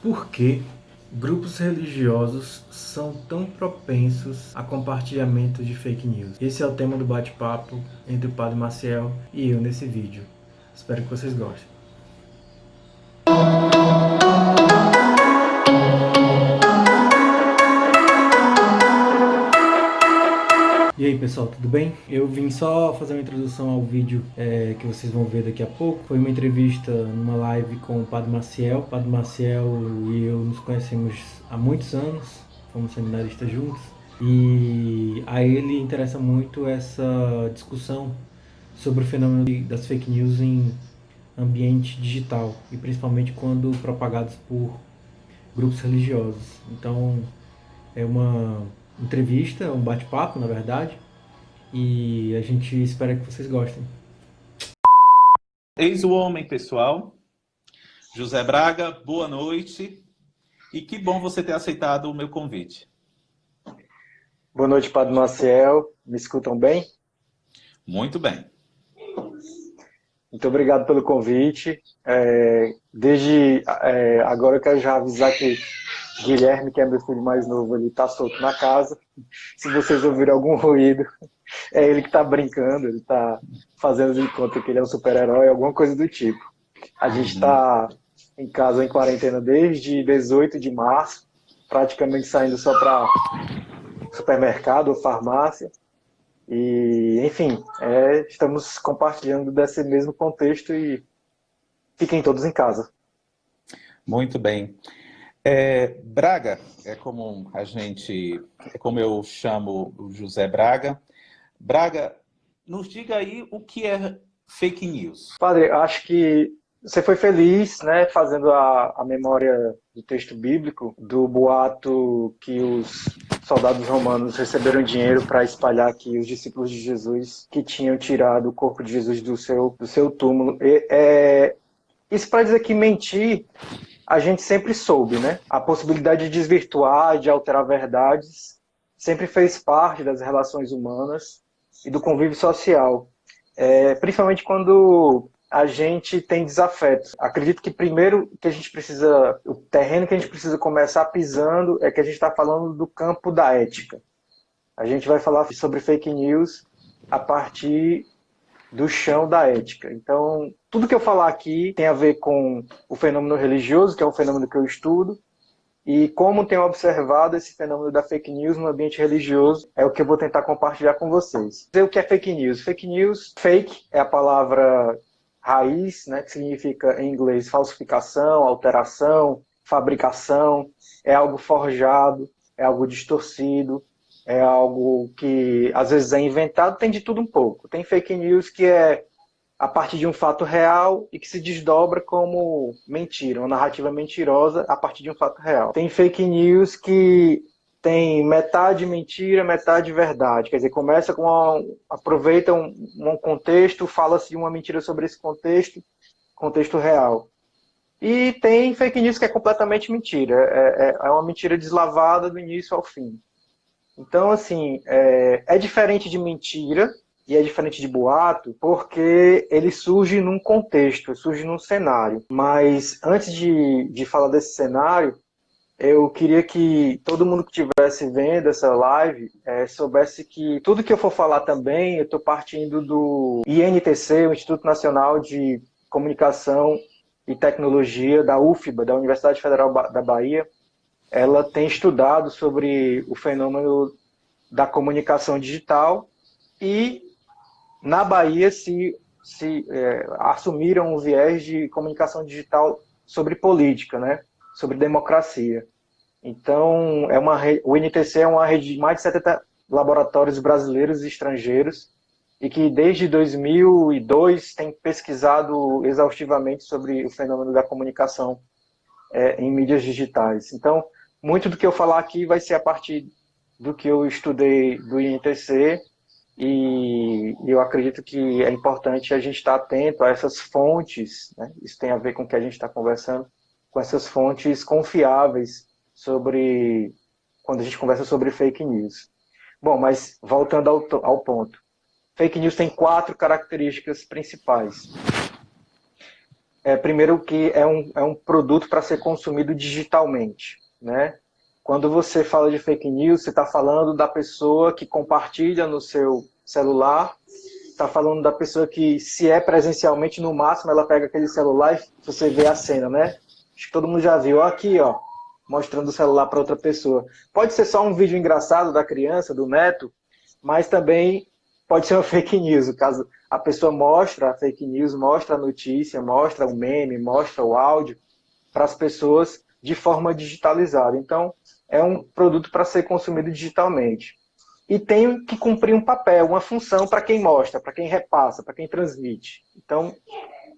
Por que grupos religiosos são tão propensos a compartilhamento de fake news? Esse é o tema do bate-papo entre o Padre Maciel e eu nesse vídeo. Espero que vocês gostem. E aí pessoal, tudo bem? Eu vim só fazer uma introdução ao vídeo que vocês vão ver daqui a pouco. Foi uma entrevista numa live com o Padre Maciel. O Padre Maciel e eu nos conhecemos há muitos anos, fomos seminaristas juntos. E a ele interessa muito essa discussão sobre o fenômeno das fake news em ambiente digital, e principalmente quando propagados por grupos religiosos. Então é uma entrevista, um bate-papo, na verdade, e a gente espera que vocês gostem. Eis o homem, pessoal. José Braga, boa noite. E que bom você ter aceitado o meu convite. Boa noite, Padre Maciel. Me escutam bem? Muito bem. Muito obrigado pelo convite. Desde agora eu quero já avisar que Guilherme, que é meu filho mais novo, ele está solto na casa. Se vocês ouvirem algum ruído, é ele que está brincando, ele está fazendo de conta que ele é um super-herói, alguma coisa do tipo. A gente está em casa em quarentena desde 18 de março, praticamente saindo só para supermercado ou farmácia. E, enfim, estamos compartilhando desse mesmo contexto e fiquem todos em casa. Muito bem. Braga, é como eu chamo o José Braga. Braga, nos diga aí o que é fake news. Padre, acho que você foi feliz, né, fazendo a memória do texto bíblico, do boato que os soldados romanos receberam dinheiro para espalhar que os discípulos de Jesus que tinham tirado o corpo de Jesus do seu túmulo. Isso para dizer que mentir a gente sempre soube, né? A possibilidade de desvirtuar, de alterar verdades, sempre fez parte das relações humanas e do convívio social. Principalmente quando a gente tem desafetos. Acredito que primeiro que a gente precisa, o terreno que a gente precisa começar pisando é que a gente está falando do campo da ética. A gente vai falar sobre fake news a partir do chão da ética. Então, tudo que eu falar aqui tem a ver com o fenômeno religioso, que é um fenômeno que eu estudo, e como tenho observado esse fenômeno da fake news no ambiente religioso, é o que eu vou tentar compartilhar com vocês. O que é fake news? Fake news, fake é a palavra raiz, né, que significa em inglês falsificação, alteração, fabricação, é algo forjado, é algo distorcido, é algo que às vezes é inventado, tem de tudo um pouco. Tem fake news que é a partir de um fato real e que se desdobra como mentira, uma narrativa mentirosa a partir de um fato real. Tem fake news que tem metade mentira, metade verdade. Quer dizer, começa com aproveita um contexto, fala-se uma mentira sobre esse contexto real. E tem fake news que é completamente mentira. É uma mentira deslavada do início ao fim. Então, assim, é diferente de mentira e é diferente de boato porque ele surge num contexto, surge num cenário. Mas antes de falar desse cenário, eu queria que todo mundo que estivesse vendo essa live soubesse que tudo que eu for falar também, eu estou partindo do INTC, o Instituto Nacional de Comunicação e Tecnologia, da UFBA, da Universidade Federal da Bahia. Ela tem estudado sobre o fenômeno da comunicação digital e na Bahia assumiram um viés de comunicação digital sobre política, né? Sobre democracia. Então, o INTC é uma rede de mais de 70 laboratórios brasileiros e estrangeiros e que desde 2002 tem pesquisado exaustivamente sobre o fenômeno da comunicação em mídias digitais. Então, muito do que eu falar aqui vai ser a partir do que eu estudei do INTC e eu acredito que é importante a gente estar atento a essas fontes, né? Isso tem a ver com o que a gente está conversando, com essas fontes confiáveis sobre quando a gente conversa sobre fake news. Bom, mas voltando ao ponto. Fake news tem 4 características principais. Primeiro que é um produto para ser consumido digitalmente, né? Quando você fala de fake news, você está falando da pessoa que compartilha no seu celular, está falando da pessoa que, se é presencialmente, no máximo, ela pega aquele celular e você vê a cena, né? Acho que todo mundo já viu. Ó, aqui, ó, mostrando o celular para outra pessoa. Pode ser só um vídeo engraçado da criança, do neto, mas também pode ser uma fake news. Caso a pessoa mostra a fake news, mostra a notícia, mostra o meme, mostra o áudio para as pessoas de forma digitalizada. Então, é um produto para ser consumido digitalmente. E tem que cumprir um papel, uma função para quem mostra, para quem repassa, para quem transmite. Então,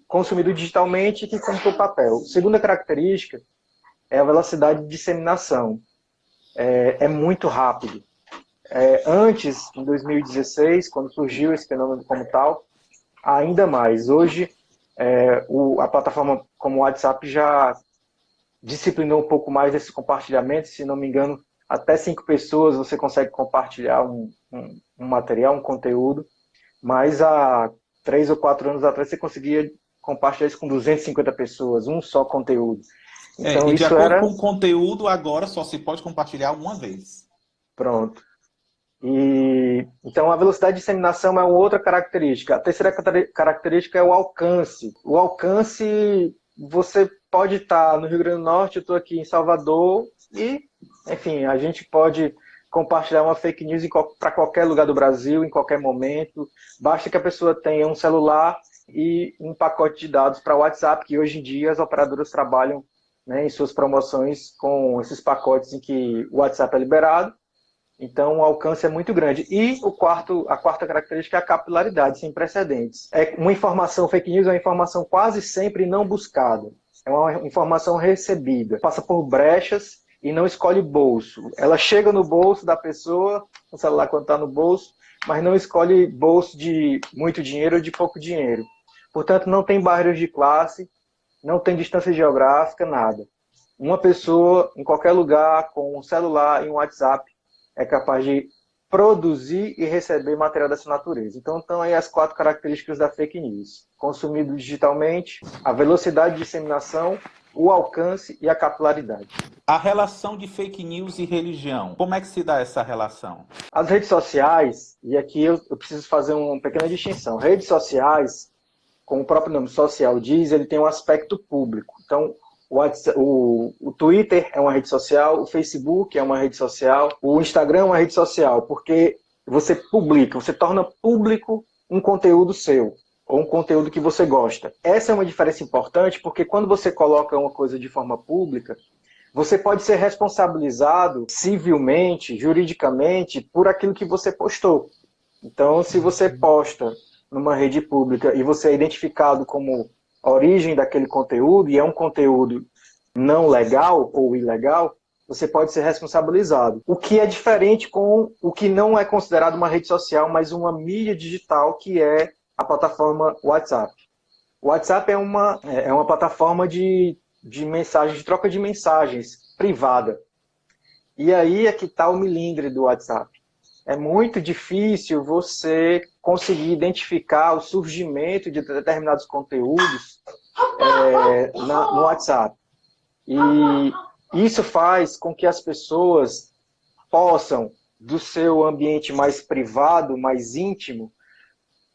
consumido digitalmente que cumpre o papel. Segunda característica é a velocidade de disseminação. É muito rápido. Antes, em 2016, quando surgiu esse fenômeno como tal, ainda mais. Hoje, a plataforma como o WhatsApp já disciplinou um pouco mais esse compartilhamento. Se não me engano, até 5 pessoas você consegue compartilhar um material, um conteúdo, mas há 3 ou 4 anos atrás você conseguia compartilhar isso com 250 pessoas, um só conteúdo. Então, E de isso acordo era... com o conteúdo, agora só se pode compartilhar uma vez. Pronto. Então, a velocidade de disseminação é uma outra característica. A terceira característica é o alcance. O alcance, você pode estar no Rio Grande do Norte, eu estou aqui em Salvador, e, enfim, a gente pode compartilhar uma fake news para qualquer lugar do Brasil, em qualquer momento. Basta que a pessoa tenha um celular e um pacote de dados para o WhatsApp, que hoje em dia as operadoras trabalham, né, em suas promoções com esses pacotes em que o WhatsApp é liberado. Então, o alcance é muito grande. E a quarta característica é a capilaridade, sem precedentes. Uma informação fake news é uma informação quase sempre não buscada. É uma informação recebida. Passa por brechas e não escolhe bolso. Ela chega no bolso da pessoa, o celular quando está no bolso, mas não escolhe bolso de muito dinheiro ou de pouco dinheiro. Portanto, não tem barreiras de classe, não tem distância geográfica, nada. Uma pessoa, em qualquer lugar, com um celular e um WhatsApp, é capaz de produzir e receber material dessa natureza. Então, estão aí as 4 características da fake news. Consumido digitalmente, a velocidade de disseminação, o alcance e a capilaridade. A relação de fake news e religião, como é que se dá essa relação? As redes sociais, e aqui eu preciso fazer uma pequena distinção. Redes sociais, como o próprio nome social diz, ele tem um aspecto público. Então, o Twitter é uma rede social, o Facebook é uma rede social, o Instagram é uma rede social, porque você publica, você torna público um conteúdo seu, ou um conteúdo que você gosta. Essa é uma diferença importante, porque quando você coloca uma coisa de forma pública, você pode ser responsabilizado civilmente, juridicamente, por aquilo que você postou. Então, se você posta numa rede pública e você é identificado como a origem daquele conteúdo, e é um conteúdo não legal ou ilegal, você pode ser responsabilizado. O que é diferente com o que não é considerado uma rede social, mas uma mídia digital, que é a plataforma WhatsApp. O WhatsApp é uma plataforma de mensagens, de troca de mensagens privada. E aí é que está o milindre do WhatsApp. É muito difícil você conseguir identificar o surgimento de determinados conteúdos no WhatsApp. E isso faz com que as pessoas possam, do seu ambiente mais privado, mais íntimo,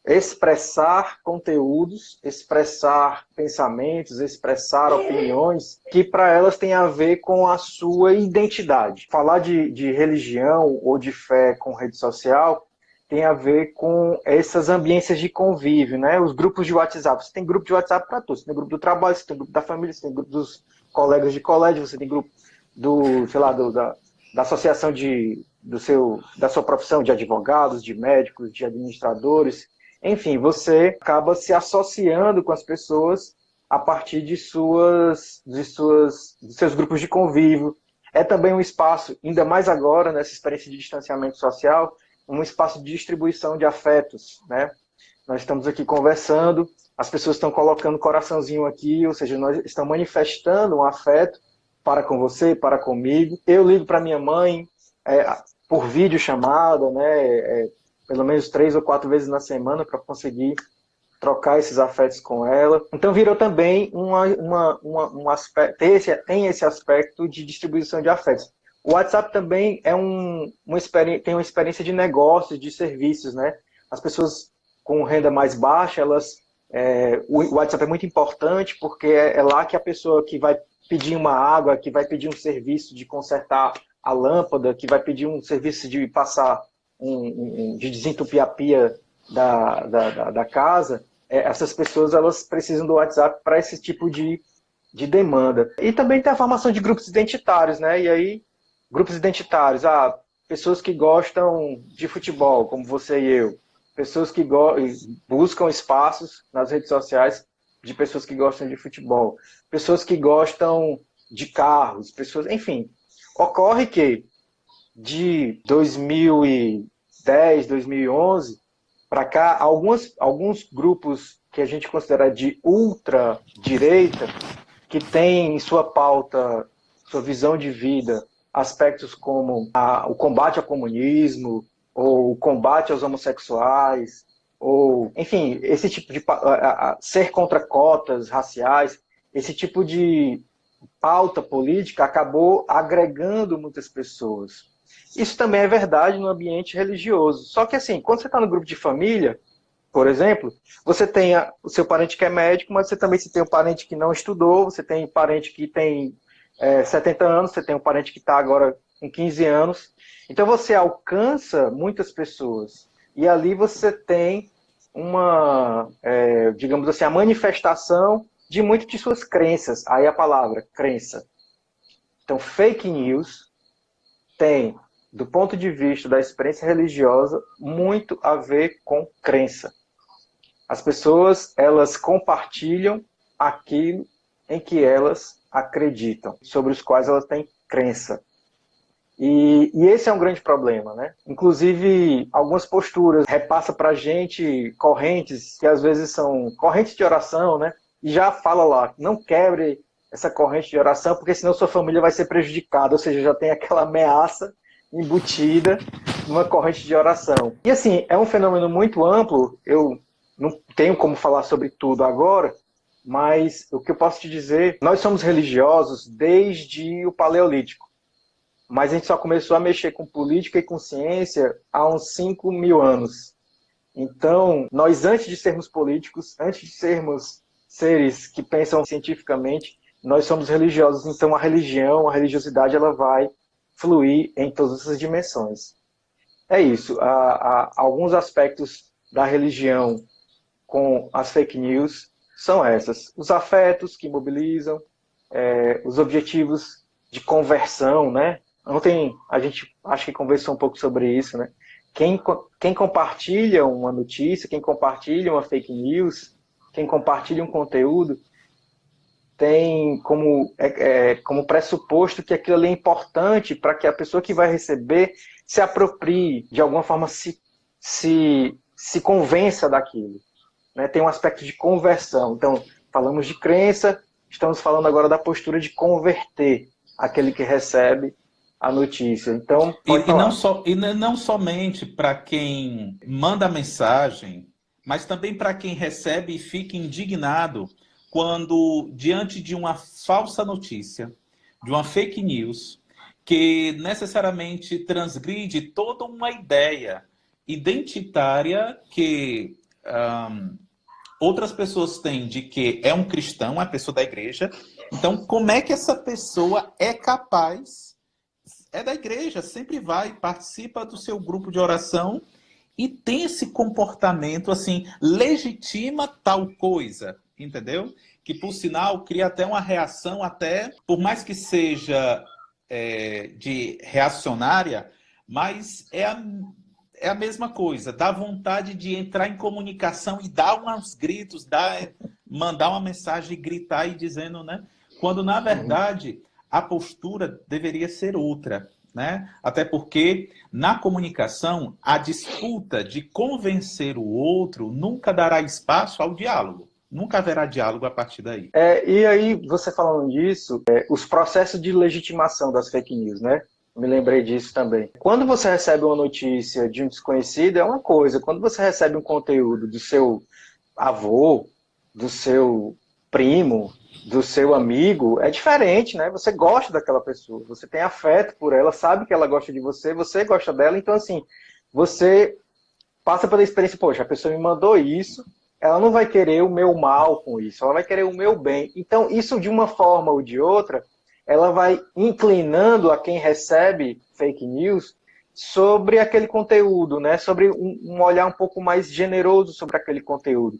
expressar conteúdos, expressar pensamentos, expressar opiniões que para elas têm a ver com a sua identidade. Falar de religião ou de fé com rede social tem a ver com essas ambiências de convívio, né? Os grupos de WhatsApp. Você tem grupo de WhatsApp para todos. Você tem grupo do trabalho, você tem grupo da família, você tem grupo dos colegas de colégio, você tem grupo da associação da sua profissão, de advogados, de médicos, de administradores. Enfim, você acaba se associando com as pessoas a partir de seus grupos de convívio. É também um espaço, ainda mais agora, nessa experiência de distanciamento social, um espaço de distribuição de afetos, né? Nós estamos aqui conversando, as pessoas estão colocando coraçãozinho aqui, ou seja, nós estamos manifestando um afeto para com você, para comigo. Eu ligo para minha mãe por videochamada, né? Pelo menos 3 ou 4 vezes na semana para conseguir trocar esses afetos com ela. Então virou também um aspecto, tem esse aspecto de distribuição de afetos. O WhatsApp também é tem uma experiência de negócios, de serviços, né? As pessoas com renda mais baixa, o WhatsApp é muito importante porque é lá que a pessoa que vai pedir uma água, que vai pedir um serviço de consertar a lâmpada, que vai pedir um serviço de passar de desentupir a pia da casa, essas pessoas elas precisam do WhatsApp para esse tipo de demanda. E também tem a formação de grupos identitários, né? E aí, grupos identitários, pessoas que gostam de futebol, como você e eu, pessoas que buscam espaços nas redes sociais de pessoas que gostam de futebol, pessoas que gostam de carros, enfim. Ocorre que de 2010, 2011 para cá, alguns grupos que a gente considera de ultradireita, que tem em sua pauta, sua visão de vida, aspectos como o combate ao comunismo, ou o combate aos homossexuais, ou, enfim, esse tipo de ser contra cotas raciais, esse tipo de pauta política acabou agregando muitas pessoas. Isso também é verdade no ambiente religioso. Só que, assim, quando você está no grupo de família, por exemplo, você tem o seu parente que é médico, mas você também tem um parente que não estudou, você tem um parente que tem 70 anos, você tem um parente que está agora com 15 anos. Então você alcança muitas pessoas. E ali você tem digamos assim, a manifestação de muitas de suas crenças. Aí a palavra, crença. Então, fake news tem, do ponto de vista da experiência religiosa, muito a ver com crença. As pessoas, elas compartilham aquilo em que elas acreditam, sobre os quais elas têm crença. E esse é um grande problema, né? Inclusive, algumas posturas repassa para a gente correntes, que às vezes são correntes de oração, né? E já fala lá, não quebre essa corrente de oração, porque senão sua família vai ser prejudicada, ou seja, já tem aquela ameaça embutida numa corrente de oração. E assim, é um fenômeno muito amplo, eu não tenho como falar sobre tudo agora, mas o que eu posso te dizer, nós somos religiosos desde o Paleolítico, mas a gente só começou a mexer com política e com ciência há uns 5.000 anos. Então, nós antes de sermos políticos, antes de sermos seres que pensam cientificamente, nós somos religiosos, então a religiosidade, ela vai fluir em todas essas dimensões. É isso, há alguns aspectos da religião com as fake news são essas. Os afetos que mobilizam, os objetivos de conversão, né? Ontem a gente acho que conversou um pouco sobre isso, né? Quem compartilha uma notícia, quem compartilha uma fake news, quem compartilha um conteúdo, tem como pressuposto que aquilo ali é importante para que a pessoa que vai receber se aproprie, de alguma forma se convença daquilo. Né? Tem um aspecto de conversão. Então, falamos de crença, estamos falando agora da postura de converter aquele que recebe a notícia. Então, pode falar. E não somente para quem manda a mensagem, mas também para quem recebe e fica indignado quando, diante de uma falsa notícia, de uma fake news, que necessariamente transgride toda uma ideia identitária que outras pessoas têm de que é um cristão, uma pessoa da igreja. Então, como é que essa pessoa é capaz, é da igreja, sempre vai, participa do seu grupo de oração e tem esse comportamento, assim, legitima tal coisa, entendeu? Que, por sinal, cria até uma reação, até, por mais que seja de reacionária, mas é a mesma coisa, dá vontade de entrar em comunicação e dar uns gritos, mandar uma mensagem, gritar e dizendo, né? Quando, na verdade, a postura deveria ser outra, né? Até porque, na comunicação, a disputa de convencer o outro nunca dará espaço ao diálogo. Nunca haverá diálogo a partir daí. E aí, você falando disso, os processos de legitimação das fake news, né? Me lembrei disso também. Quando você recebe uma notícia de um desconhecido, é uma coisa. Quando você recebe um conteúdo do seu avô, do seu primo, do seu amigo, é diferente, né? Você gosta daquela pessoa, você tem afeto por ela, sabe que ela gosta de você, você gosta dela, então assim, você passa pela experiência, poxa, a pessoa me mandou isso, ela não vai querer o meu mal com isso, ela vai querer o meu bem. Então, isso de uma forma ou de outra, ela vai inclinando a quem recebe fake news sobre aquele conteúdo, né? Sobre um olhar um pouco mais generoso sobre aquele conteúdo.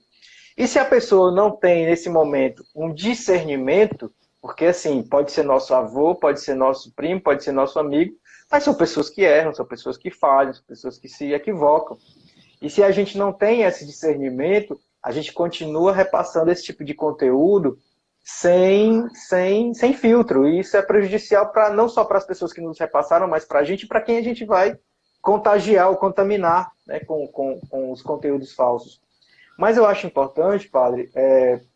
E se a pessoa não tem, nesse momento, um discernimento, porque assim, pode ser nosso avô, pode ser nosso primo, pode ser nosso amigo, mas são pessoas que erram, são pessoas que falham, são pessoas que se equivocam. E se a gente não tem esse discernimento, a gente continua repassando esse tipo de conteúdo sem filtro. E isso é prejudicial não só para as pessoas que nos repassaram, mas para a gente e para quem a gente vai contagiar ou contaminar, né, com os conteúdos falsos. Mas eu acho importante, padre,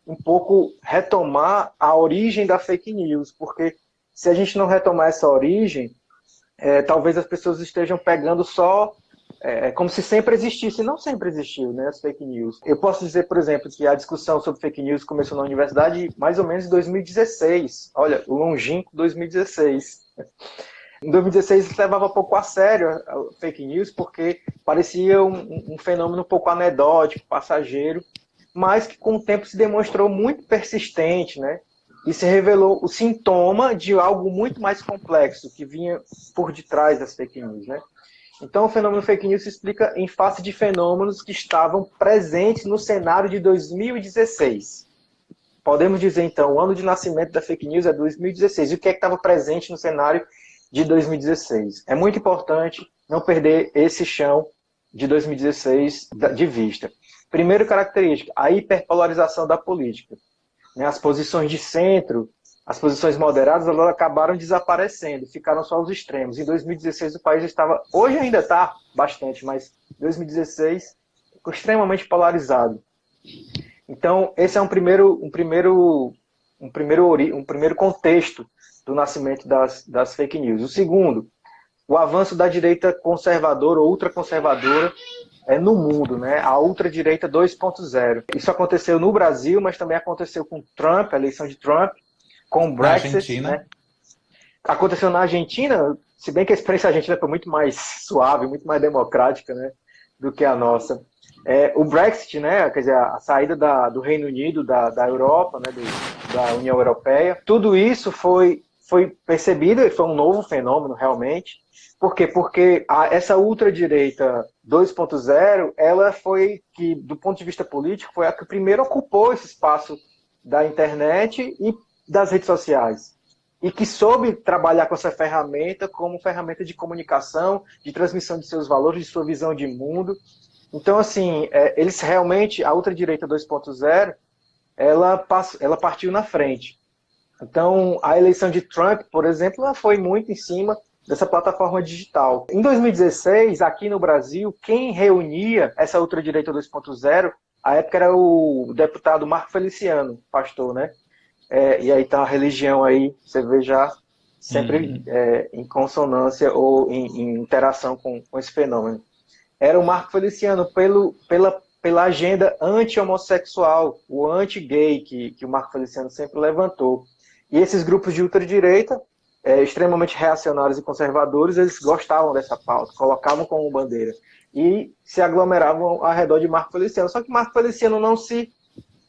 um pouco retomar a origem da fake news, porque se a gente não retomar essa origem, talvez as pessoas estejam pegando só como se sempre existisse. Não sempre existiu, né, as fake news. Eu posso dizer, por exemplo, que a discussão sobre fake news começou na universidade mais ou menos em 2016. Olha, o longínquo 2016. Em 2016 se levava pouco a sério a fake news, porque parecia um fenômeno um pouco anedótico, passageiro, mas que com o tempo se demonstrou muito persistente, né? E se revelou o sintoma de algo muito mais complexo que vinha por detrás das fake news, né? Então, o fenômeno fake news se explica em face de fenômenos que estavam presentes no cenário de 2016. Podemos dizer, então, o ano de nascimento da fake news é 2016. E o que é que estava presente no cenário de 2016? É muito importante não perder esse chão de 2016 de vista. Primeira característica, a hiperpolarização da política. As posições de centro, as posições moderadas, elas acabaram desaparecendo, ficaram só os extremos. Em 2016 o país estava, hoje ainda está bastante, mas em 2016 ficou extremamente polarizado. Então, esse é um primeiro contexto do nascimento das fake news. O segundo, o avanço da direita conservadora ou ultraconservadora no mundo, né? A ultradireita 2.0. Isso aconteceu no Brasil, mas também aconteceu com Trump, a eleição de Trump, com o Brexit, né? Aconteceu na Argentina, se bem que a experiência argentina foi muito mais suave, muito mais democrática, né, do que a nossa. O Brexit, né, quer dizer, a saída do Reino Unido, da Europa, né, da União Europeia, tudo isso foi percebido e foi um novo fenômeno realmente. Por quê? Porque essa ultradireita 2.0, ela foi que, do ponto de vista político, foi a que primeiro ocupou esse espaço da internet e das redes sociais. E que soube trabalhar com essa ferramenta como ferramenta de comunicação, de transmissão de seus valores, de sua visão de mundo. Então, assim, eles realmente, a ultradireita 2.0, ela partiu na frente. Então, a eleição de Trump, por exemplo, ela foi muito em cima dessa plataforma digital. Em 2016, aqui no Brasil, quem reunia essa ultradireita 2.0, à época era o deputado Marco Feliciano, pastor, né? E aí tá a religião aí, você vê já sempre em consonância ou em interação com esse fenômeno. Era o Marco Feliciano pela agenda anti-homossexual, o anti-gay que o Marco Feliciano sempre levantou. E esses grupos de ultradireita, extremamente reacionários e conservadores, eles gostavam dessa pauta, colocavam como bandeira e se aglomeravam ao redor de Marco Feliciano. Só que Marco Feliciano não se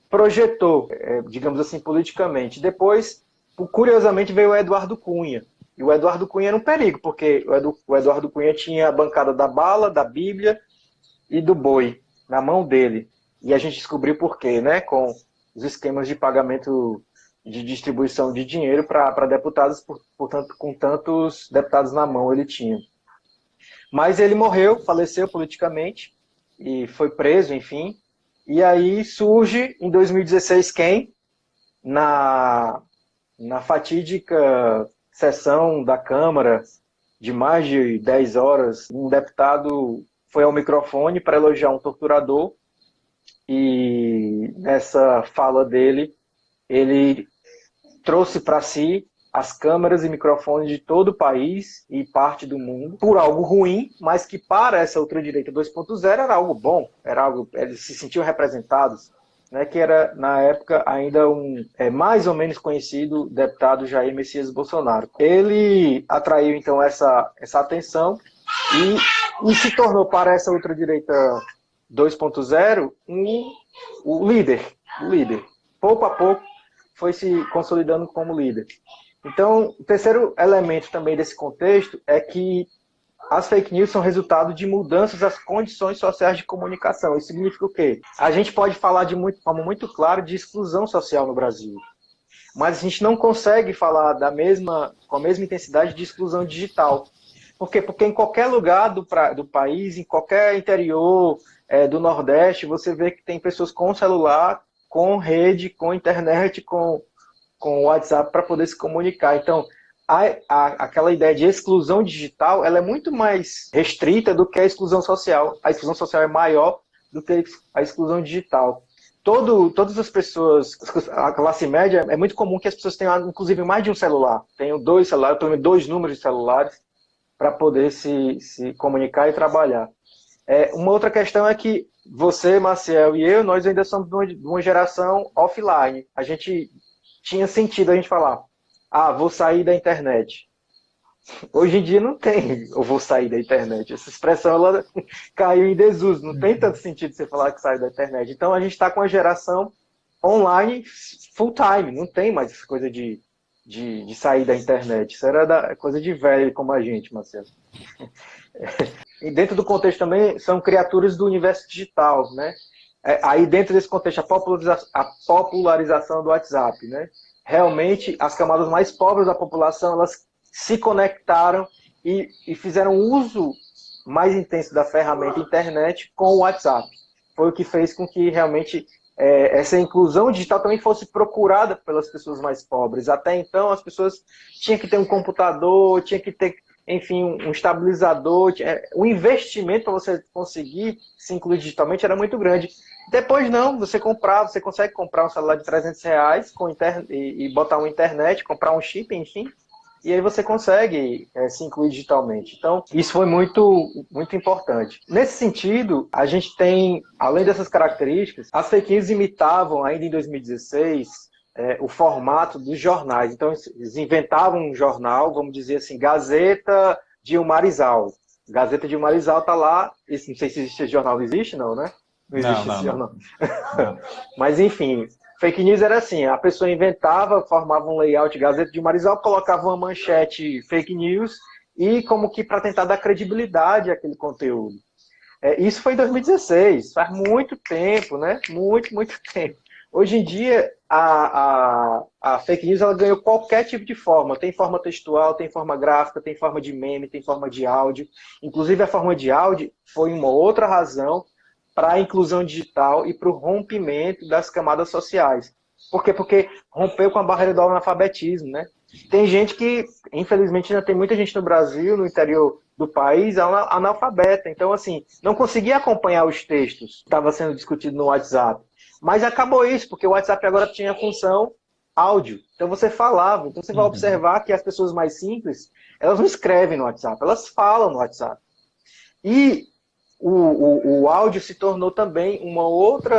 projetou, digamos assim, politicamente. Depois, curiosamente, veio o Eduardo Cunha. E o Eduardo Cunha era um perigo, porque o Eduardo Cunha tinha a bancada da bala, da Bíblia e do boi na mão dele. E a gente descobriu por quê, né? Com os esquemas de pagamento de distribuição de dinheiro para deputados, com tantos deputados na mão ele tinha. Mas ele morreu, faleceu politicamente, e foi preso, enfim. E aí surge, em 2016, quem? Na fatídica sessão da Câmara, de mais de 10 horas, um deputado foi ao microfone para elogiar um torturador, e nessa fala dele, ele trouxe para si as câmeras e microfones de todo o país e parte do mundo, por algo ruim, mas que para essa ultradireita 2.0 era algo bom, eles se sentiam representados. né, que era, na época, ainda um mais ou menos conhecido deputado Jair Messias Bolsonaro. Ele atraiu, então, essa atenção e se tornou, para essa ultradireita 2.0, o líder. Pouco a pouco, foi se consolidando como líder. Então, o terceiro elemento também desse contexto é que as fake news são resultado de mudanças das condições sociais de comunicação. Isso significa o quê? A gente pode falar de forma muito clara de exclusão social no Brasil, mas a gente não consegue falar com a mesma intensidade de exclusão digital. Por quê? Porque em qualquer lugar do país, em qualquer interior do Nordeste, você vê que tem pessoas com celular, com rede, com internet, com WhatsApp para poder se comunicar. Então, aquela ideia de exclusão digital, ela é muito mais restrita do que a exclusão social. A exclusão social é maior do que a exclusão digital. Todas as pessoas, a classe média, é muito comum que as pessoas tenham, inclusive, mais de um celular. Tenham 2 celulares, pelo menos 2 números de celulares, para poder se comunicar e trabalhar. Uma outra questão é que você, Maciel e eu, nós ainda somos de uma geração offline. A gente tinha sentido a gente falar, vou sair da internet. Hoje em dia não tem, eu vou sair da internet. Essa expressão ela caiu em desuso, não tem tanto sentido você falar que sai da internet. Então a gente está com a geração online full time, não tem mais essa coisa de sair da internet. Isso era coisa de velho como a gente, Marcelo. E dentro do contexto também são criaturas do universo digital, né? Aí dentro desse contexto a popularização do WhatsApp, né? Realmente as camadas mais pobres da população elas se conectaram e fizeram uso mais intenso da ferramenta internet com o WhatsApp. Foi o que fez com que realmente essa inclusão digital também fosse procurada pelas pessoas mais pobres. Até então as pessoas tinham que ter um computador, tinha que ter, enfim, um estabilizador. O investimento para você conseguir se incluir digitalmente era muito grande. Depois não, você consegue comprar um celular de R$300 e botar uma internet, comprar um chip, enfim, e aí você consegue se incluir digitalmente. Então, isso foi muito, muito importante. Nesse sentido, a gente tem, além dessas características, as fake news imitavam, ainda em 2016, o formato dos jornais. Então, eles inventavam um jornal, vamos dizer assim, Gazeta de Umarizal. Gazeta de Umarizal está lá, não sei se existe esse jornal, existe não, né? Não existe esse jornal. Não. Mas, enfim, fake news era assim, a pessoa inventava, formava um layout Gazeta de Umarizal, colocava uma manchete fake news e como que para tentar dar credibilidade àquele conteúdo. Isso foi em 2016, faz muito tempo, né? Muito, muito tempo. Hoje em dia, a fake news ela ganhou qualquer tipo de forma. Tem forma textual, tem forma gráfica, tem forma de meme, tem forma de áudio. Inclusive, a forma de áudio foi uma outra razão para a inclusão digital e para o rompimento das camadas sociais. Por quê? Porque rompeu com a barreira do analfabetismo, né? Tem gente que, infelizmente, ainda tem muita gente no Brasil, no interior do país, analfabeta. Então, assim, não conseguia acompanhar os textos que estavam sendo discutidos no WhatsApp. Mas acabou isso, porque o WhatsApp agora tinha a função áudio. Então você falava. Então você vai observar que as pessoas mais simples, elas não escrevem no WhatsApp, elas falam no WhatsApp. E o áudio se tornou também um outro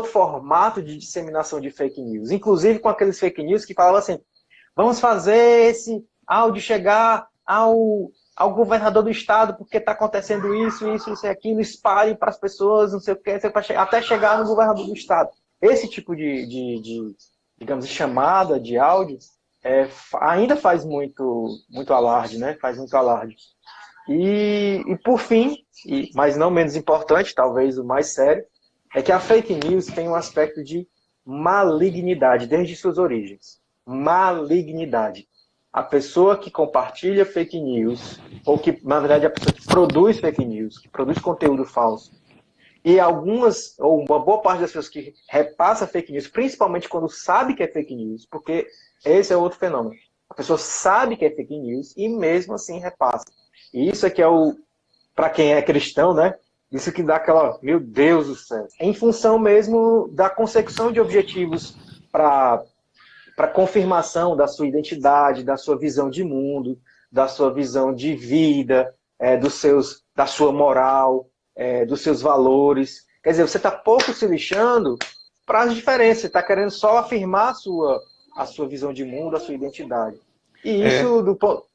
formato de disseminação de fake news. Inclusive com aqueles fake news que falavam assim, vamos fazer esse áudio chegar ao governador do estado, porque está acontecendo isso e aquilo, espalhem para as pessoas, não sei o que, até chegar no governador do estado. Esse tipo digamos, de chamada, de áudio, ainda faz muito alarde, né? Faz muito alarde. E por fim, mas não menos importante, talvez o mais sério, é que a fake news tem um aspecto de malignidade, desde suas origens. Malignidade. A pessoa que compartilha fake news, ou que, na verdade, a pessoa que produz fake news, que produz conteúdo falso, e uma boa parte das pessoas que repassa fake news, principalmente quando sabe que é fake news, porque esse é outro fenômeno. A pessoa sabe que é fake news e mesmo assim repassa. E isso é que para quem é cristão, né? Isso que dá aquela, meu Deus do céu. Em função mesmo da consecução de objetivos para confirmação da sua identidade, da sua visão de mundo, da sua visão de vida, da sua moral, dos seus valores. Quer dizer, você está pouco se lixando para as diferenças, você está querendo só afirmar a sua visão de mundo, a sua identidade. E isso, do ponto...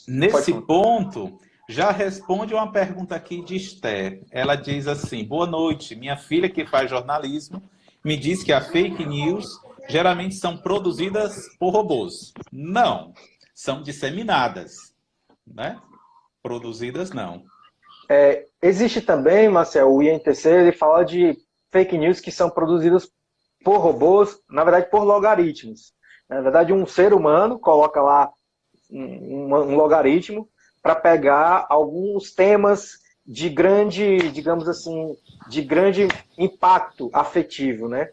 Nesse ponto, já responde uma pergunta aqui de Esther. Ela diz assim: boa noite, minha filha que faz jornalismo me diz que a fake news geralmente são produzidas por robôs. Não, são disseminadas, né? Produzidas não. Existe também, Marcel, o INTC, ele fala de fake news que são produzidas por robôs, na verdade por logaritmos. Na verdade, um ser humano coloca lá um logaritmo para pegar alguns temas de grande, digamos assim, de grande impacto afetivo, né?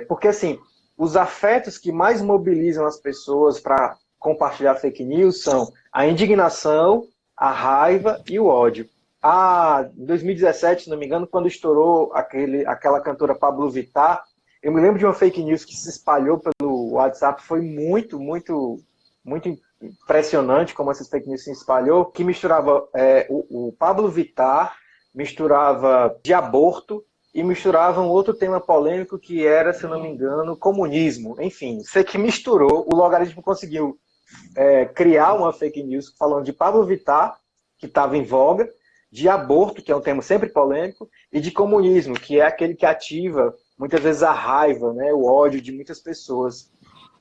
Porque, assim, os afetos que mais mobilizam as pessoas para compartilhar fake news são a indignação, a raiva e o ódio. Em 2017, se não me engano, quando estourou aquela cantora Pablo Vittar, eu me lembro de uma fake news que se espalhou pelo WhatsApp, foi muito, muito, muito impressionante como essas fake news se espalhou, que misturava o Pablo Vittar, misturava de aborto e misturava um outro tema polêmico que era, se não me engano, comunismo. Enfim, sei que misturou, o logaritmo conseguiu criar uma fake news falando de Pablo Vittar, que estava em voga, de aborto, que é um tema sempre polêmico, e de comunismo, que é aquele que ativa muitas vezes a raiva, né, o ódio de muitas pessoas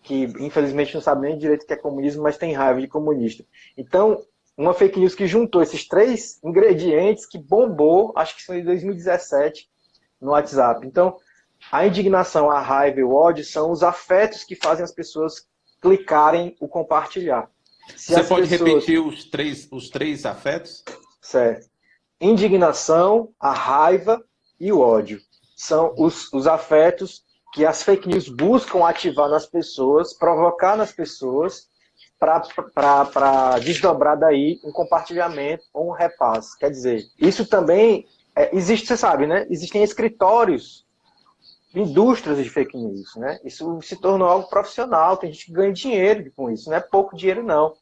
que infelizmente não sabem nem direito o que é comunismo, mas tem raiva de comunista. Então, uma fake news que juntou esses três ingredientes que bombou, acho que foi em 2017, no WhatsApp. Então, a indignação, a raiva e o ódio são os afetos que fazem as pessoas clicarem o compartilhar. Você pode repetir os três afetos? Certo. Indignação, a raiva e o ódio. São os afetos que as fake news buscam ativar nas pessoas, provocar nas pessoas, para desdobrar daí um compartilhamento ou um repasse. Quer dizer, isso também existe, você sabe, né? Existem escritórios, indústrias de fake news, né? Isso se tornou algo profissional, tem gente que ganha dinheiro com isso, não é pouco dinheiro, não.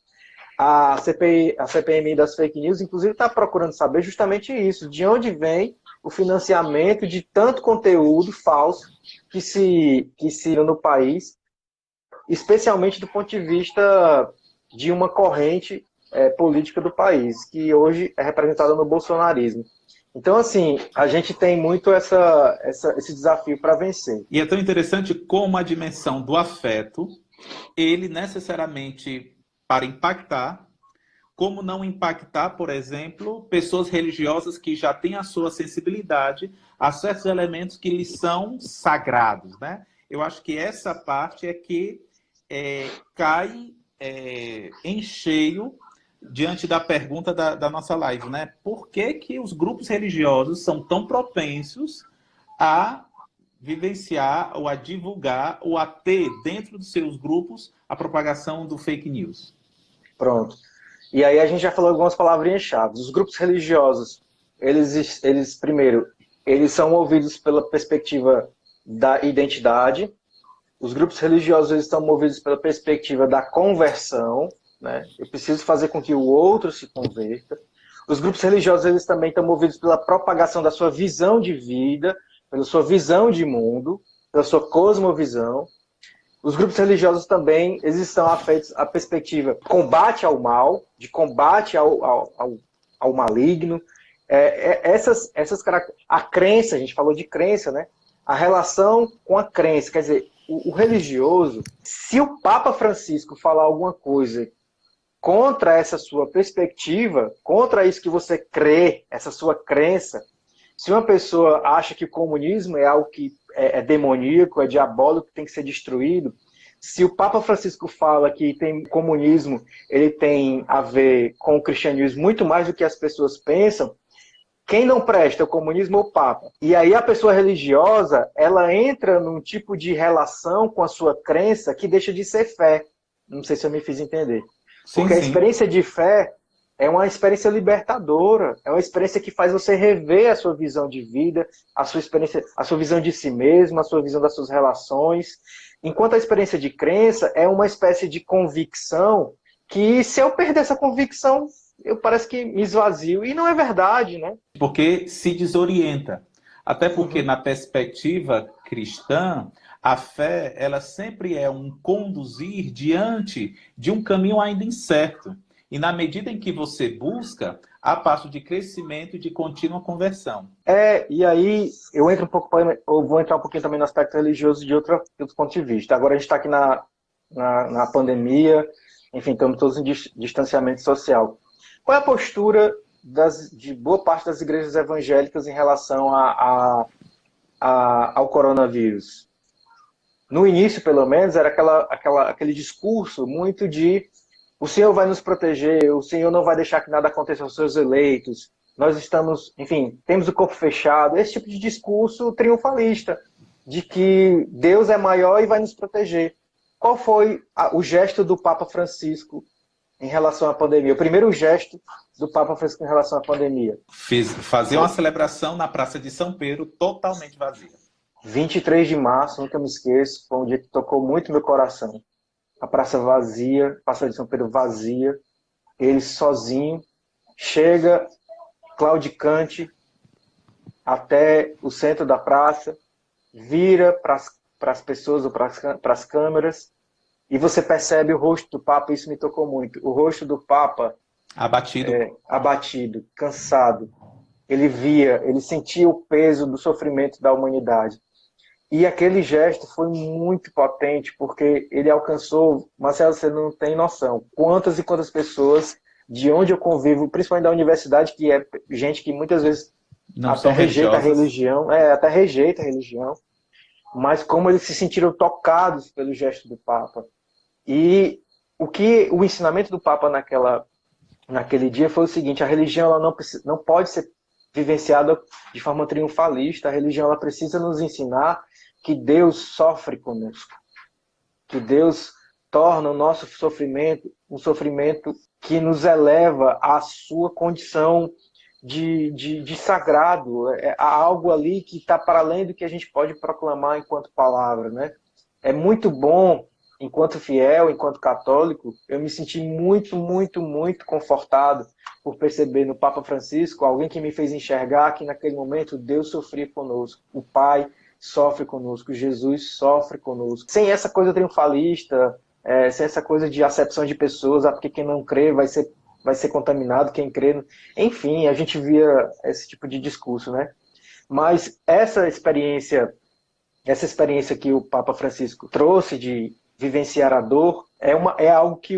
A CPMI das fake news, inclusive, está procurando saber justamente isso, de onde vem o financiamento de tanto conteúdo falso que se no país, especialmente do ponto de vista de uma corrente política do país, que hoje é representada no bolsonarismo. Então, assim, a gente tem muito esse desafio para vencer. E é tão interessante como a dimensão do afeto, ele necessariamente, para impactar, como não impactar, por exemplo, pessoas religiosas que já têm a sua sensibilidade a certos elementos que lhes são sagrados, né? Eu acho que essa parte é que cai em cheio diante da pergunta da nossa live, né? Por que que os grupos religiosos são tão propensos a vivenciar ou a divulgar ou a ter dentro dos seus grupos a propagação do fake news? Pronto. E aí a gente já falou algumas palavrinhas-chave. Os grupos religiosos, eles primeiro, eles são movidos pela perspectiva da identidade. Os grupos religiosos eles estão movidos pela perspectiva da conversão, né? Eu preciso fazer com que o outro se converta. Os grupos religiosos eles também estão movidos pela propagação da sua visão de vida, pela sua visão de mundo, pela sua cosmovisão. Os grupos religiosos também eles estão afeitos à perspectiva combate ao mal, de combate ao maligno. A crença, a gente falou de crença, né? A relação com a crença, quer dizer, o religioso, se o Papa Francisco falar alguma coisa contra essa sua perspectiva, contra isso que você crê, essa sua crença, se uma pessoa acha que o comunismo é algo que é demoníaco, é diabólico, que tem que ser destruído, se o Papa Francisco fala que o comunismo ele tem a ver com o cristianismo muito mais do que as pessoas pensam, quem não presta é o comunismo ou o Papa. E aí a pessoa religiosa, ela entra num tipo de relação com a sua crença que deixa de ser fé. Não sei se eu me fiz entender. Porque a experiência de fé é uma experiência libertadora, é uma experiência que faz você rever a sua visão de vida, a sua experiência, a sua visão de si mesmo, a sua visão das suas relações. Enquanto a experiência de crença é uma espécie de convicção que, se eu perder essa convicção, eu parece que me esvazio. E não é verdade, né? Porque se desorienta. Até porque, na perspectiva cristã, a fé, ela sempre é um conduzir diante de um caminho ainda incerto. E na medida em que você busca, há passo de crescimento e de contínua conversão. E aí eu entro um pouco, eu vou entrar um pouquinho também no aspecto religioso de outro ponto de vista. Agora a gente está aqui na pandemia, enfim, estamos todos em distanciamento social. Qual é a postura de boa parte das igrejas evangélicas em relação ao coronavírus? No início, pelo menos, era aquele discurso muito de o Senhor vai nos proteger, o Senhor não vai deixar que nada aconteça aos seus eleitos, nós estamos, enfim, temos o corpo fechado, esse tipo de discurso triunfalista, de que Deus é maior e vai nos proteger. Qual foi o gesto do Papa Francisco em relação à pandemia? O primeiro gesto do Papa Francisco em relação à pandemia? Fazer uma celebração na Praça de São Pedro totalmente vazia. 23 de março, nunca me esqueço, foi um dia que tocou muito meu coração. A praça vazia, Praça de São Pedro vazia, ele sozinho, chega claudicante até o centro da praça, vira para as pessoas ou para as câmeras, e você percebe o rosto do Papa, isso me tocou muito, o rosto do Papa abatido, cansado. Ele sentia o peso do sofrimento da humanidade. E aquele gesto foi muito potente, porque ele alcançou, Marcelo, você não tem noção, quantas e quantas pessoas de onde eu convivo, principalmente da universidade, que é gente que muitas vezes até rejeita a religião, mas como eles se sentiram tocados pelo gesto do Papa. E o ensinamento do Papa naquele dia foi o seguinte: a religião ela não pode ser vivenciada de forma triunfalista, a religião ela precisa nos ensinar que Deus sofre conosco, que Deus torna o nosso sofrimento um sofrimento que nos eleva à sua condição de sagrado. Há algo ali que está para além do que a gente pode proclamar enquanto palavra, né? É muito bom, enquanto fiel, enquanto católico, eu me senti muito, muito, muito confortado por perceber no Papa Francisco alguém que me fez enxergar que naquele momento Deus sofria conosco, o Pai sofre conosco, Jesus sofre conosco. Sem essa coisa triunfalista, sem essa coisa de acepção de pessoas, porque quem não crê vai ser contaminado, quem crê... Enfim, a gente via esse tipo de discurso, né? Mas essa experiência que o Papa Francisco trouxe de vivenciar a dor é algo que,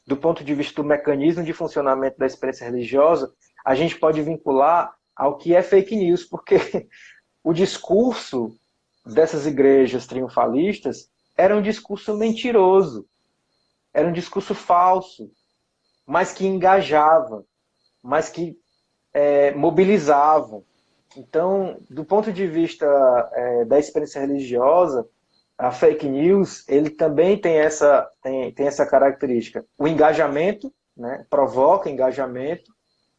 do ponto de vista do mecanismo de funcionamento da experiência religiosa, a gente pode vincular ao que é fake news, porque o discurso dessas igrejas triunfalistas era um discurso mentiroso, era um discurso falso, mas que engajava, mas que mobilizava. Então, do ponto de vista da experiência religiosa, a fake news ele também tem essa característica. O engajamento, né, provoca engajamento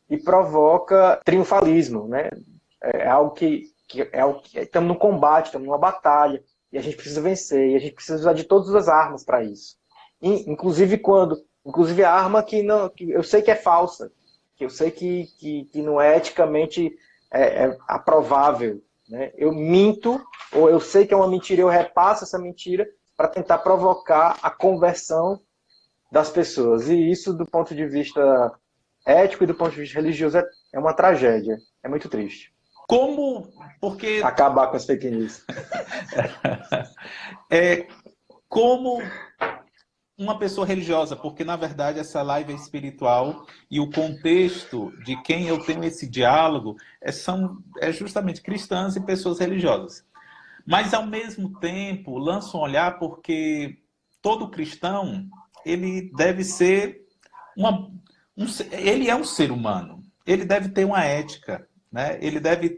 e provoca triunfalismo, né? É algo que estamos no combate, estamos numa batalha, e a gente precisa vencer, e a gente precisa usar de todas as armas para isso. Inclusive a arma que eu sei que é falsa, que eu sei que não é eticamente aprovável, né? Eu minto, ou eu sei que é uma mentira, eu repasso essa mentira para tentar provocar a conversão das pessoas. E isso, do ponto de vista ético e do ponto de vista religioso, é uma tragédia. É muito triste. Porque... Acabar com as fake news. Como uma pessoa religiosa, porque na verdade essa live é espiritual e o contexto de quem eu tenho esse diálogo é justamente cristãs e pessoas religiosas. Mas ao mesmo tempo lanço um olhar porque todo cristão ele deve ser ele é um ser humano, ele deve ter uma ética, né? Ele deve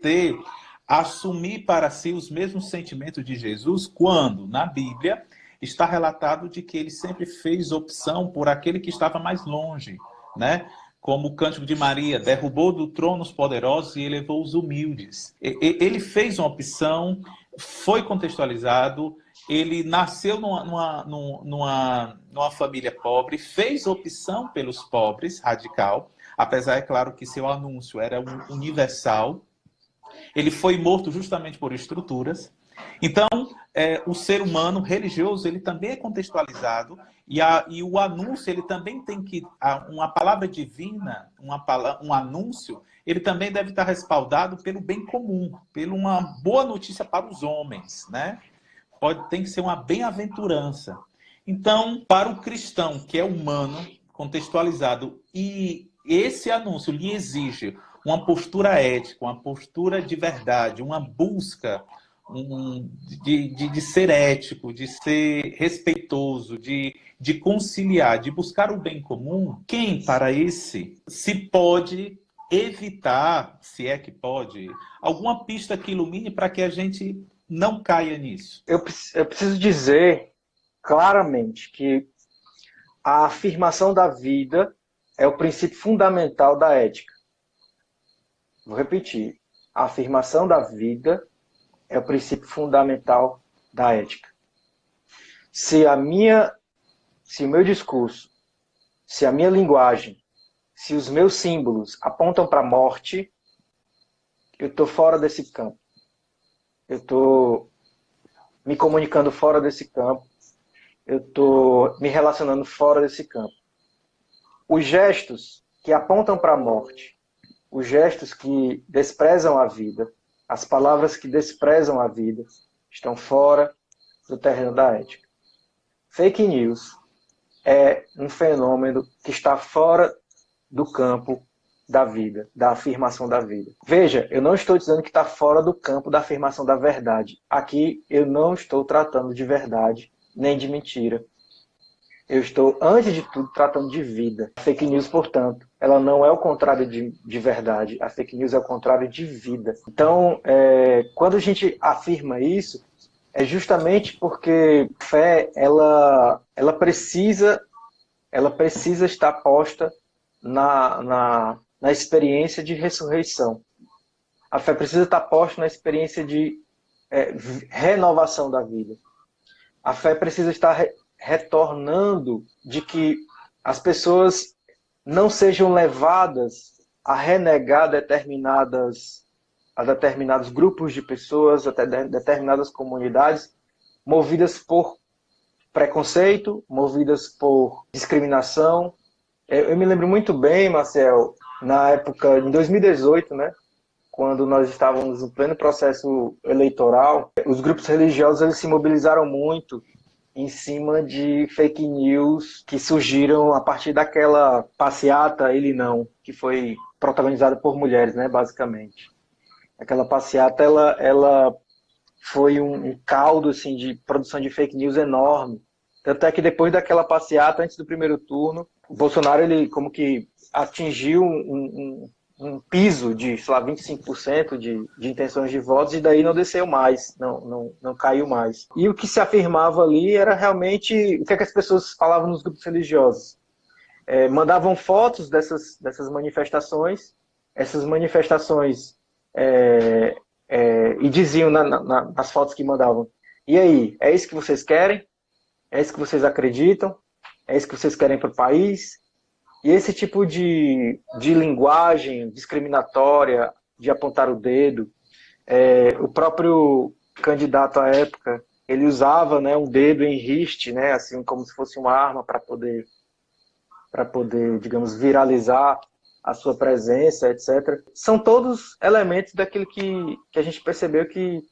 assumir para si os mesmos sentimentos de Jesus quando, na Bíblia, está relatado de que ele sempre fez opção por aquele que estava mais longe, né? Como o Cântico de Maria, derrubou do trono os poderosos e elevou os humildes. Ele fez uma opção, foi contextualizado, ele nasceu numa família pobre, fez opção pelos pobres, radical, apesar, é claro, que seu anúncio era universal. Ele foi morto justamente por estruturas. Então, o ser humano religioso, ele também é contextualizado, e o anúncio, ele também tem que... Uma palavra divina, um anúncio, ele também deve estar respaldado pelo bem comum, por uma boa notícia para os homens, né? Tem que ser uma bem-aventurança. Então, para o cristão, que é humano, contextualizado, e esse anúncio lhe exige uma postura ética, uma postura de verdade, uma busca de ser ético, de ser respeitoso, de conciliar, de buscar o bem comum, quem para esse se pode evitar, se é que pode, alguma pista que ilumine para que a gente não caia nisso? Eu preciso dizer claramente que a afirmação da vida é o princípio fundamental da ética. Vou repetir. A afirmação da vida é o princípio fundamental da ética. Se o meu discurso, se a minha linguagem, se os meus símbolos apontam para a morte, eu estou fora desse campo. Eu estou me comunicando fora desse campo. Eu estou me relacionando fora desse campo. Os gestos que apontam para a morte, os gestos que desprezam a vida, as palavras que desprezam a vida, estão fora do terreno da ética. Fake news é um fenômeno que está fora do campo da vida, da afirmação da vida. Veja, eu não estou dizendo que está fora do campo da afirmação da verdade. Aqui eu não estou tratando de verdade, nem de mentira. Eu estou, antes de tudo, tratando de vida. A fake news, portanto, ela não é o contrário de verdade. A fake news é o contrário de vida. Então, quando a gente afirma isso, é justamente porque a fé, ela precisa estar posta na experiência de ressurreição. A fé precisa estar posta na experiência de renovação da vida. A fé precisa estar retornando de que as pessoas não sejam levadas a renegar determinados grupos de pessoas, até determinadas comunidades, movidas por preconceito, movidas por discriminação. Eu me lembro muito bem, Marcel, na época, em 2018, né, quando nós estávamos no pleno processo eleitoral, os grupos religiosos eles se mobilizaram muito em cima de fake news que surgiram a partir daquela passeata Ele Não, que foi protagonizada por mulheres, né, basicamente. Aquela passeata, ela foi um caldo assim, de produção de fake news enorme. Tanto é que depois daquela passeata, antes do primeiro turno, o Bolsonaro ele como que atingiu um piso de, sei lá, 25% de intenções de votos e daí não desceu mais, não caiu mais. E o que se afirmava ali era realmente o que as pessoas falavam nos grupos religiosos. Mandavam fotos dessas manifestações, essas manifestações e diziam nas fotos que mandavam: e aí, é isso que vocês querem? É isso que vocês acreditam? É isso que vocês querem para o país? E esse tipo de linguagem discriminatória, de apontar o dedo, o próprio candidato à época, ele usava, né, um dedo em riste, né, assim como se fosse uma arma para poder, digamos, viralizar a sua presença, etc. São todos elementos daquilo que a gente percebeu que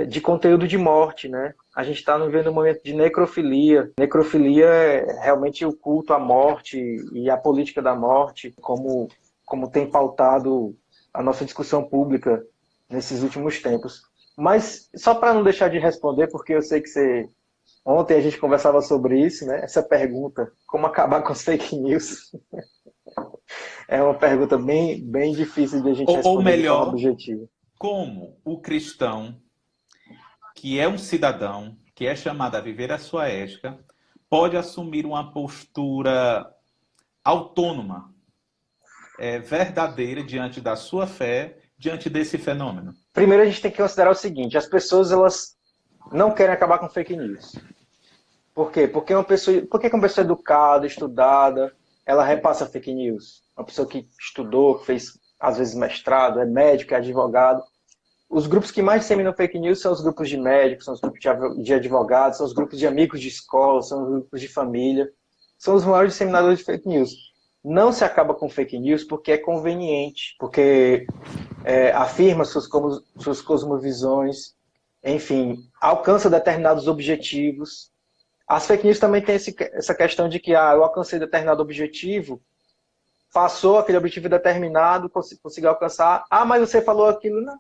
de conteúdo de morte, né? A gente está vivendo um momento de necrofilia. Necrofilia é realmente o culto à morte e a política da morte, como tem pautado a nossa discussão pública nesses últimos tempos. Mas, só para não deixar de responder, porque eu sei que ontem a gente conversava sobre isso, né? Essa pergunta, como acabar com as fake news? É uma pergunta bem, bem difícil de a gente responder ou melhor, de forma objetiva. Como o cristão, que é um cidadão, que é chamado a viver a sua ética, pode assumir uma postura autônoma, verdadeira diante da sua fé, diante desse fenômeno? Primeiro a gente tem que considerar o seguinte: as pessoas elas não querem acabar com fake news. Por quê? Por que uma pessoa educada, estudada, ela repassa fake news? Uma pessoa que estudou, que fez às vezes mestrado, é médico, é advogado, os grupos que mais disseminam fake news são os grupos de médicos, são os grupos de advogados, são os grupos de amigos de escola, são os grupos de família, são os maiores disseminadores de fake news. Não se acaba com fake news porque é conveniente, porque afirma suas cosmovisões, enfim, alcança determinados objetivos. As fake news também têm essa questão de que eu alcancei determinado objetivo, passou aquele objetivo determinado, conseguiu alcançar, mas você falou aquilo, não,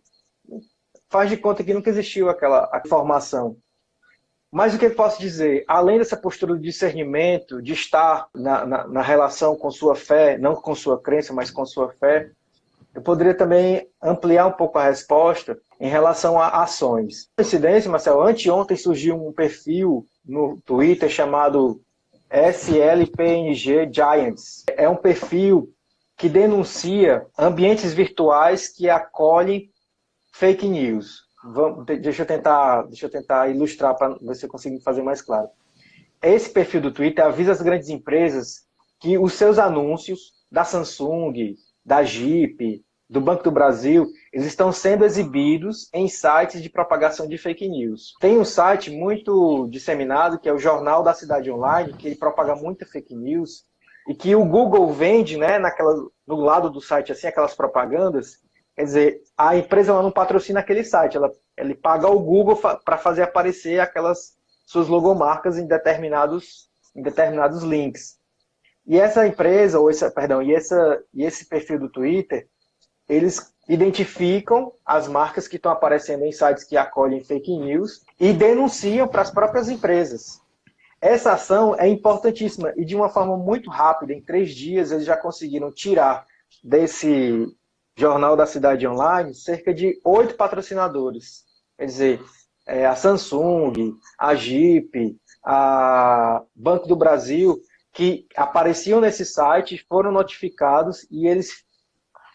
faz de conta que nunca existiu aquela informação. Mas o que eu posso dizer? Além dessa postura de discernimento, de estar na relação com sua fé, não com sua crença, mas com sua fé, eu poderia também ampliar um pouco a resposta em relação a ações. Coincidência, Marcelo, anteontem surgiu um perfil no Twitter chamado SLPNG Giants. É um perfil que denuncia ambientes virtuais que acolhem fake news. Deixa eu tentar ilustrar para ver se eu consigo fazer mais claro. Esse perfil do Twitter avisa as grandes empresas que os seus anúncios da Samsung, da Jeep, do Banco do Brasil, eles estão sendo exibidos em sites de propagação de fake news. Tem um site muito disseminado, que é o Jornal da Cidade Online, que ele propaga muita fake news, e que o Google vende, né, no lado do site, assim, aquelas propagandas. Quer dizer, a empresa ela não patrocina aquele site, ele paga ao Google para fazer aparecer aquelas suas logomarcas em determinados links. E essa empresa, e esse perfil do Twitter, eles identificam as marcas que estão aparecendo em sites que acolhem fake news e denunciam para as próprias empresas. Essa ação é importantíssima e de uma forma muito rápida, em 3 dias, eles já conseguiram tirar desse Jornal da Cidade Online cerca de 8 patrocinadores. Quer dizer, a Samsung, a Jeep, a Banco do Brasil, que apareciam nesse site, foram notificados e eles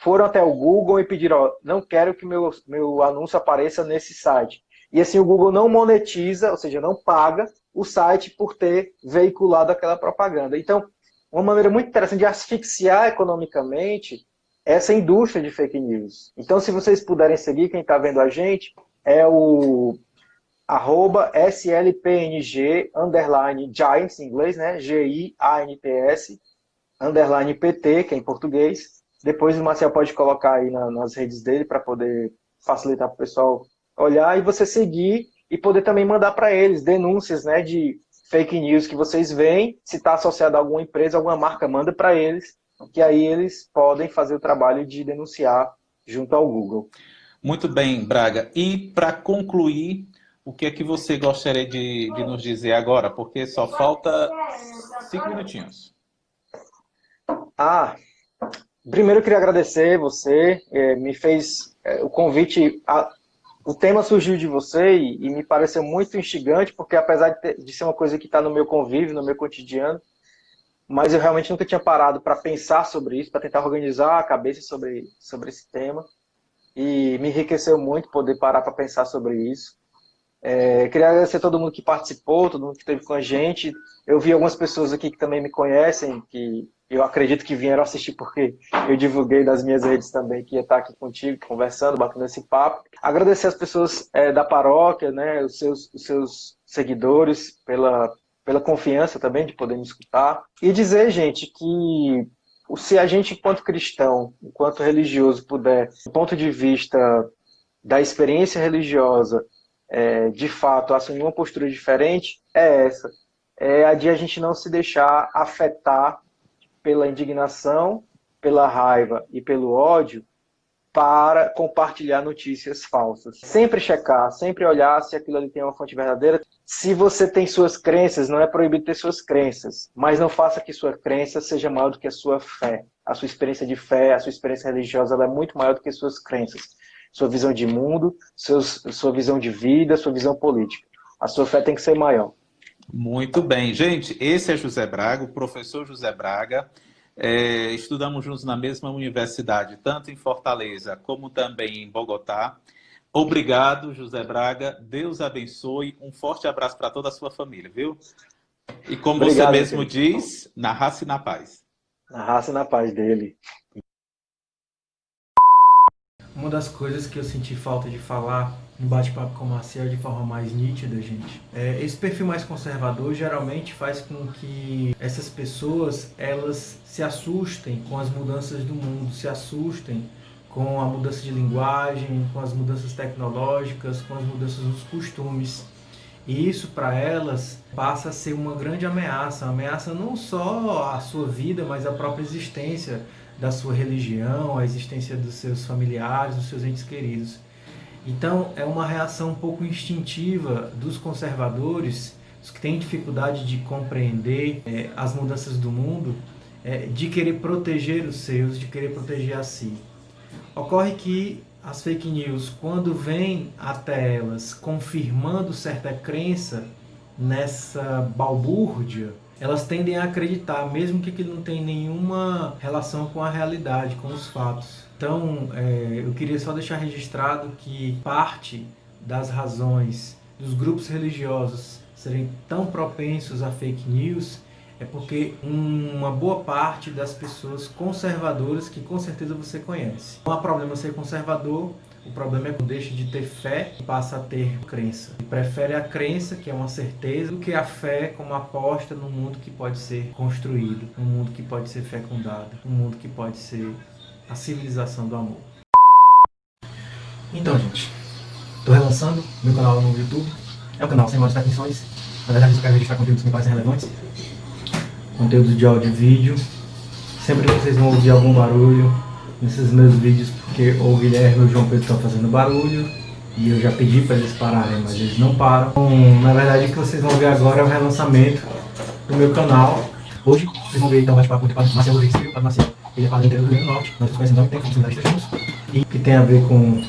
foram até o Google e pediram, não quero que meu anúncio apareça nesse site. E assim o Google não monetiza, ou seja, não paga o site por ter veiculado aquela propaganda. Então, uma maneira muito interessante de asfixiar economicamente essa indústria de fake news. Então, se vocês puderem seguir, quem está vendo a gente, é o @slpng _giants, em inglês, né? GIANTS, _PT, que é em português. Depois o Marcel pode colocar aí nas redes dele para poder facilitar para o pessoal olhar e você seguir e poder também mandar para eles denúncias, né, de fake news que vocês veem. Se está associado a alguma empresa, alguma marca, manda para eles, que aí eles podem fazer o trabalho de denunciar junto ao Google. Muito bem, Braga. E para concluir, o que é que você gostaria de nos dizer agora? Porque só falta 5 minutinhos. Primeiro eu queria agradecer você, me fez o convite, o tema surgiu de você e me pareceu muito instigante, porque apesar de ser uma coisa que está no meu convívio, no meu cotidiano, mas eu realmente nunca tinha parado para pensar sobre isso, para tentar organizar a cabeça sobre esse tema, e me enriqueceu muito poder parar para pensar sobre isso. Queria agradecer a todo mundo que participou, todo mundo que esteve com a gente. Eu vi algumas pessoas aqui que também me conhecem, que eu acredito que vieram assistir porque eu divulguei nas minhas redes também que ia estar aqui contigo, conversando, batendo esse papo. Agradecer as pessoas da paróquia, né, os seus seguidores, pela confiança também de poder me escutar. E dizer, gente, que se a gente, enquanto cristão, enquanto religioso, puder, do ponto de vista da experiência religiosa, de fato, assumir uma postura diferente, é essa. É a de a gente não se deixar afetar pela indignação, pela raiva e pelo ódio para compartilhar notícias falsas. Sempre checar, sempre olhar se aquilo ali tem uma fonte verdadeira. Se você tem suas crenças, não é proibido ter suas crenças, mas não faça que sua crença seja maior do que a sua fé. A sua experiência de fé, a sua experiência religiosa, ela é muito maior do que suas crenças. Sua visão de mundo, sua visão de vida, sua visão política. A sua fé tem que ser maior. Muito bem. Gente, esse é José Braga, o professor José Braga. Estudamos juntos na mesma universidade, tanto em Fortaleza como também em Bogotá. Obrigado, José Braga. Deus abençoe. Um forte abraço para toda a sua família, viu? E como Obrigado, você mesmo diz, na raça e na paz. Na raça e na paz dele. Uma das coisas que eu senti falta de falar no bate-papo com o Marcel de forma mais nítida, gente, esse perfil mais conservador geralmente faz com que essas pessoas, elas se assustem com as mudanças do mundo, se assustem com a mudança de linguagem, com as mudanças tecnológicas, com as mudanças nos costumes. E isso para elas passa a ser uma grande ameaça, não só à sua vida, mas à própria existência da sua religião, à existência dos seus familiares, dos seus entes queridos. Então é uma reação um pouco instintiva dos conservadores, os que têm dificuldade de compreender as mudanças do mundo, de querer proteger os seus, de querer proteger a si. Ocorre que as fake news, quando vêm até elas confirmando certa crença nessa balbúrdia, elas tendem a acreditar, mesmo que aquilo não tenha nenhuma relação com a realidade, com os fatos. Então, eu queria só deixar registrado que parte das razões dos grupos religiosos serem tão propensos a fake news é porque uma boa parte das pessoas conservadoras, que com certeza você conhece. Não há problema ser conservador, o problema é que deixa de ter fé e passa a ter crença. E prefere a crença, que é uma certeza, do que a fé como aposta num mundo que pode ser construído, um mundo que pode ser fecundado, um mundo que pode ser a civilização do amor. Então, gente, estou relançando meu canal no YouTube. É um canal sem muitas pretensões. Na verdade, eu quero registrar conteúdos que me parecem relevantes. Conteúdos de áudio e vídeo. Sempre vocês vão ouvir algum barulho nesses meus vídeos, porque o Guilherme e o João Pedro estão fazendo barulho e eu já pedi para eles pararem, mas eles não param. Então, na verdade, o que vocês vão ver agora é o relançamento do meu canal. Hoje vocês vão ver então o bate-papo com o Marcel Rodrigues, o Padre Marcel. Ele é padre inteiro do Rio Grande do Norte, nós nos conhecemos há muito tempo, somos seminaristas juntos, e que tem a ver com